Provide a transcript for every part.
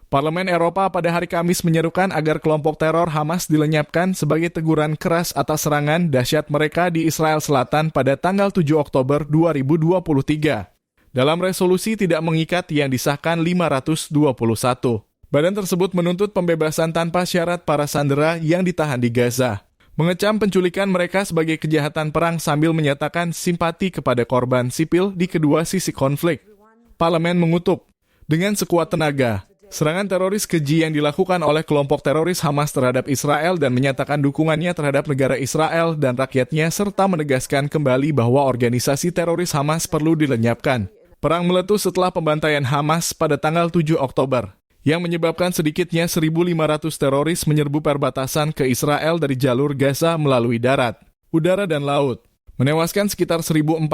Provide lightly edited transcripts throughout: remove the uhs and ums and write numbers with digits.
Parlemen Eropa pada hari Kamis menyerukan agar kelompok teror Hamas dilenyapkan sebagai teguran keras atas serangan dahsyat mereka di Israel Selatan pada tanggal 7 Oktober 2023. Dalam resolusi tidak mengikat yang disahkan 521. Badan tersebut menuntut pembebasan tanpa syarat para sandera yang ditahan di Gaza, mengecam penculikan mereka sebagai kejahatan perang sambil menyatakan simpati kepada korban sipil di kedua sisi konflik. Parlemen mengutuk, dengan sekuat tenaga, serangan teroris keji yang dilakukan oleh kelompok teroris Hamas terhadap Israel dan menyatakan dukungannya terhadap negara Israel dan rakyatnya serta menegaskan kembali bahwa organisasi teroris Hamas perlu dilenyapkan. Perang meletus setelah pembantaian Hamas pada tanggal 7 Oktober. Yang menyebabkan sedikitnya 1.500 teroris menyerbu perbatasan ke Israel dari jalur Gaza melalui darat, udara, dan laut. Menewaskan sekitar 1.400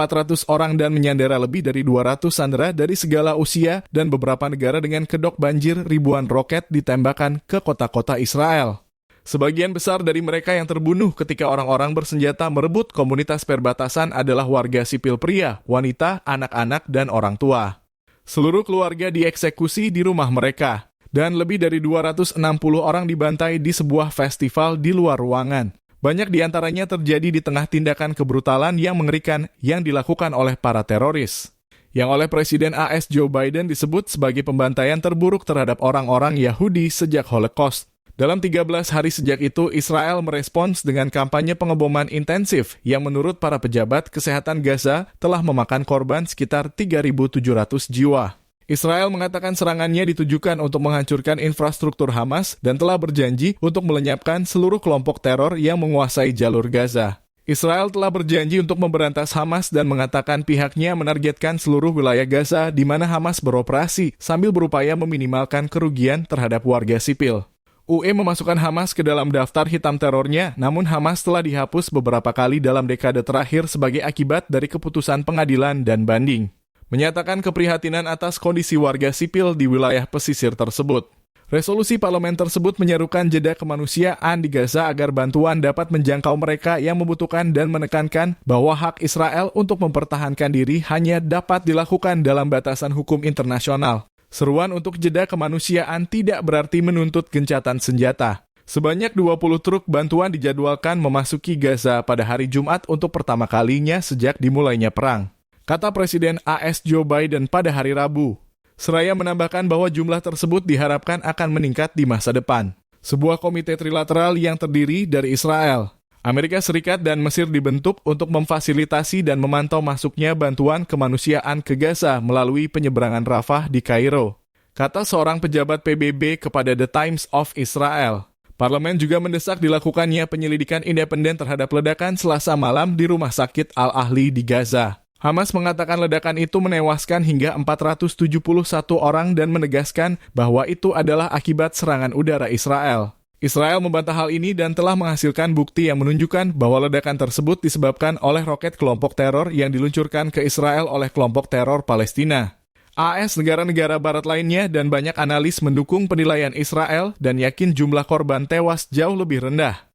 orang dan menyandera lebih dari 200 sandera dari segala usia dan beberapa negara dengan kedok banjir ribuan roket ditembakkan ke kota-kota Israel. Sebagian besar dari mereka yang terbunuh ketika orang-orang bersenjata merebut komunitas perbatasan adalah warga sipil pria, wanita, anak-anak, dan orang tua. Seluruh keluarga dieksekusi di rumah mereka, dan lebih dari 260 orang dibantai di sebuah festival di luar ruangan. Banyak di antaranya terjadi di tengah tindakan kebrutalan yang mengerikan yang dilakukan oleh para teroris, yang oleh Presiden AS Joe Biden disebut sebagai pembantaian terburuk terhadap orang-orang Yahudi sejak Holocaust. Dalam 13 hari sejak itu, Israel merespons dengan kampanye pengeboman intensif yang menurut para pejabat kesehatan Gaza telah memakan korban sekitar 3.700 jiwa. Israel mengatakan serangannya ditujukan untuk menghancurkan infrastruktur Hamas dan telah berjanji untuk melenyapkan seluruh kelompok teror yang menguasai jalur Gaza. Israel telah berjanji untuk memberantas Hamas dan mengatakan pihaknya menargetkan seluruh wilayah Gaza di mana Hamas beroperasi sambil berupaya meminimalkan kerugian terhadap warga sipil. UE memasukkan Hamas ke dalam daftar hitam terornya, namun Hamas telah dihapus beberapa kali dalam dekade terakhir sebagai akibat dari keputusan pengadilan dan banding. Menyatakan keprihatinan atas kondisi warga sipil di wilayah pesisir tersebut. Resolusi parlemen tersebut menyerukan jeda kemanusiaan di Gaza agar bantuan dapat menjangkau mereka yang membutuhkan dan menekankan bahwa hak Israel untuk mempertahankan diri hanya dapat dilakukan dalam batasan hukum internasional. Seruan untuk jeda kemanusiaan tidak berarti menuntut gencatan senjata. Sebanyak 20 truk bantuan dijadwalkan memasuki Gaza pada hari Jumat untuk pertama kalinya sejak dimulainya perang, kata Presiden AS Joe Biden pada hari Rabu. Seraya menambahkan bahwa jumlah tersebut diharapkan akan meningkat di masa depan. Sebuah komite trilateral yang terdiri dari Israel, Amerika Serikat, dan Mesir dibentuk untuk memfasilitasi dan memantau masuknya bantuan kemanusiaan ke Gaza melalui penyeberangan Rafah di Kairo, kata seorang pejabat PBB kepada The Times of Israel. Parlemen juga mendesak dilakukannya penyelidikan independen terhadap ledakan Selasa malam di Rumah Sakit Al-Ahli di Gaza. Hamas mengatakan ledakan itu menewaskan hingga 471 orang dan menegaskan bahwa itu adalah akibat serangan udara Israel. Israel membantah hal ini dan telah menghasilkan bukti yang menunjukkan bahwa ledakan tersebut disebabkan oleh roket kelompok teror yang diluncurkan ke Israel oleh kelompok teror Palestina. AS, negara-negara barat lainnya, dan banyak analis mendukung penilaian Israel dan yakin jumlah korban tewas jauh lebih rendah.